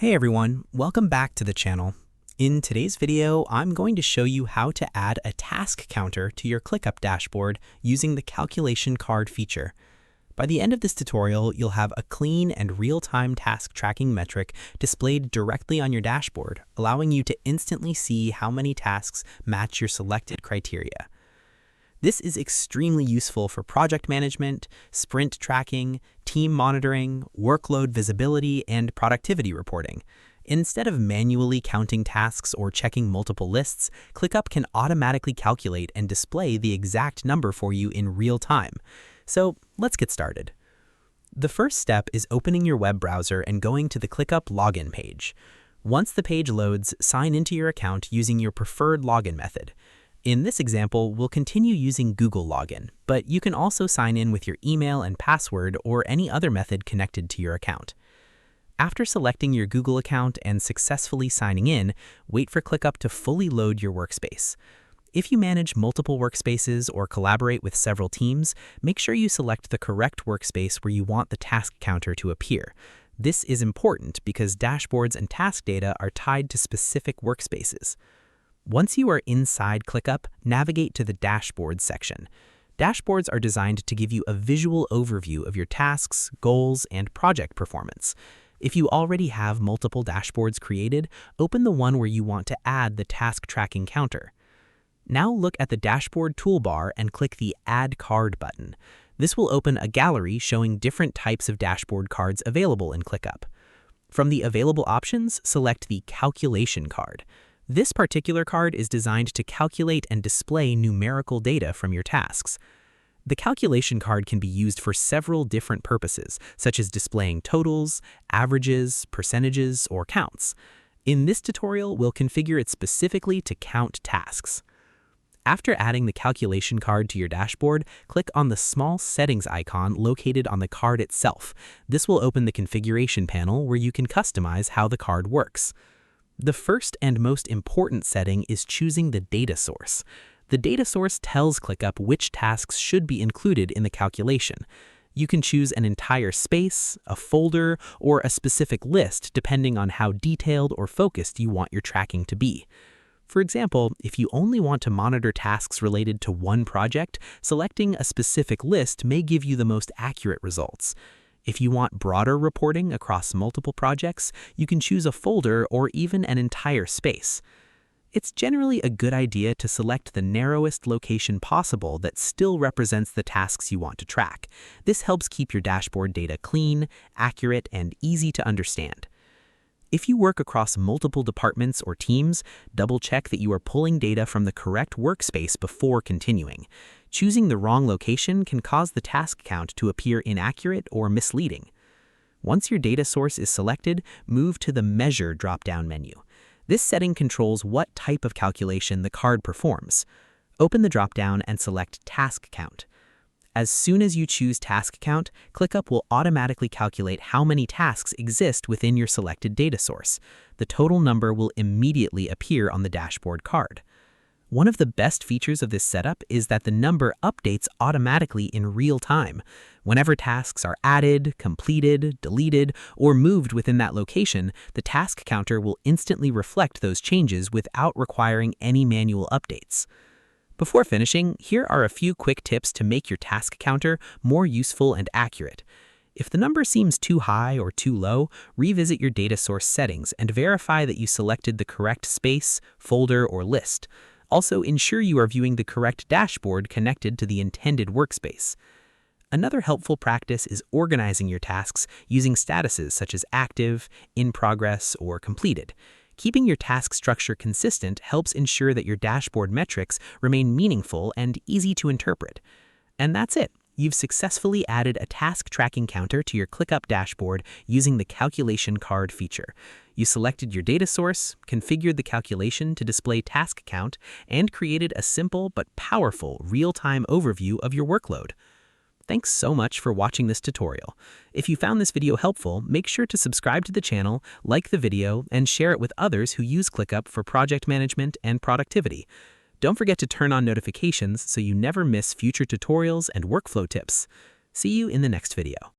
Hey everyone, welcome back to the channel. In today's video, I'm going to show you how to add a task counter to your Clickup dashboard using the calculation card feature. By the end of this tutorial, you'll have a clean and real-time task tracking metric displayed directly on your dashboard, allowing you to instantly see how many tasks match your selected criteria. This is extremely useful for project management, sprint tracking, team monitoring, workload visibility, and productivity reporting. Instead of manually counting tasks or checking multiple lists, Clickup can automatically calculate and display the exact number for you in real time. So let's get started. The first step is opening your web browser and going to the Clickup login page. Once the page loads, sign into your account using your preferred login method. In this example, we'll continue using Google Login, but you can also sign in with your email and password or any other method connected to your account. After selecting your Google account and successfully signing in, wait for Clickup to fully load your workspace. If you manage multiple workspaces or collaborate with several teams, make sure you select the correct workspace where you want the task counter to appear. This is important because dashboards and task data are tied to specific workspaces. Once you are inside Clickup, navigate to the Dashboard section. Dashboards are designed to give you a visual overview of your tasks, goals, and project performance. If you already have multiple dashboards created, open the one where you want to add the task tracking counter. Now look at the dashboard toolbar and click the Add Card button. This will open a gallery showing different types of dashboard cards available in Clickup. From the available options, select the Calculation card. This particular card is designed to calculate and display numerical data from your tasks. The calculation card can be used for several different purposes, such as displaying totals, averages, percentages, or counts. In this tutorial, we'll configure it specifically to count tasks. After adding the calculation card to your dashboard, click on the small settings icon located on the card itself. This will open the configuration panel where you can customize how the card works. The first and most important setting is choosing the data source. The data source tells Clickup which tasks should be included in the calculation. You can choose an entire space, a folder, or a specific list depending on how detailed or focused you want your tracking to be. For example, if you only want to monitor tasks related to one project, selecting a specific list may give you the most accurate results. If you want broader reporting across multiple projects, you can choose a folder or even an entire space. It's generally a good idea to select the narrowest location possible that still represents the tasks you want to track. This helps keep your dashboard data clean, accurate, and easy to understand. If you work across multiple departments or teams, double-check that you are pulling data from the correct workspace before continuing. Choosing the wrong location can cause the task count to appear inaccurate or misleading. Once your data source is selected, move to the Measure drop-down menu. This setting controls what type of calculation the card performs. Open the drop-down and select Task Count. As soon as you choose Task Count, Clickup will automatically calculate how many tasks exist within your selected data source. The total number will immediately appear on the dashboard card. One of the best features of this setup is that the number updates automatically in real time. Whenever tasks are added, completed, deleted, or moved within that location, the task counter will instantly reflect those changes without requiring any manual updates. Before finishing, here are a few quick tips to make your task counter more useful and accurate. If the number seems too high or too low, revisit your data source settings and verify that you selected the correct space, folder, or list. Also, ensure you are viewing the correct dashboard connected to the intended workspace. Another helpful practice is organizing your tasks using statuses such as active, in progress, or completed. Keeping your task structure consistent helps ensure that your dashboard metrics remain meaningful and easy to interpret. And that's it. You've successfully added a task tracking counter to your Clickup dashboard using the calculation card feature. You selected your data source, configured the calculation to display task count, and created a simple but powerful real-time overview of your workload. Thanks so much for watching this tutorial. If you found this video helpful, make sure to subscribe to the channel, like the video, and share it with others who use Clickup for project management and productivity. Don't forget to turn on notifications so you never miss future tutorials and workflow tips. See you in the next video.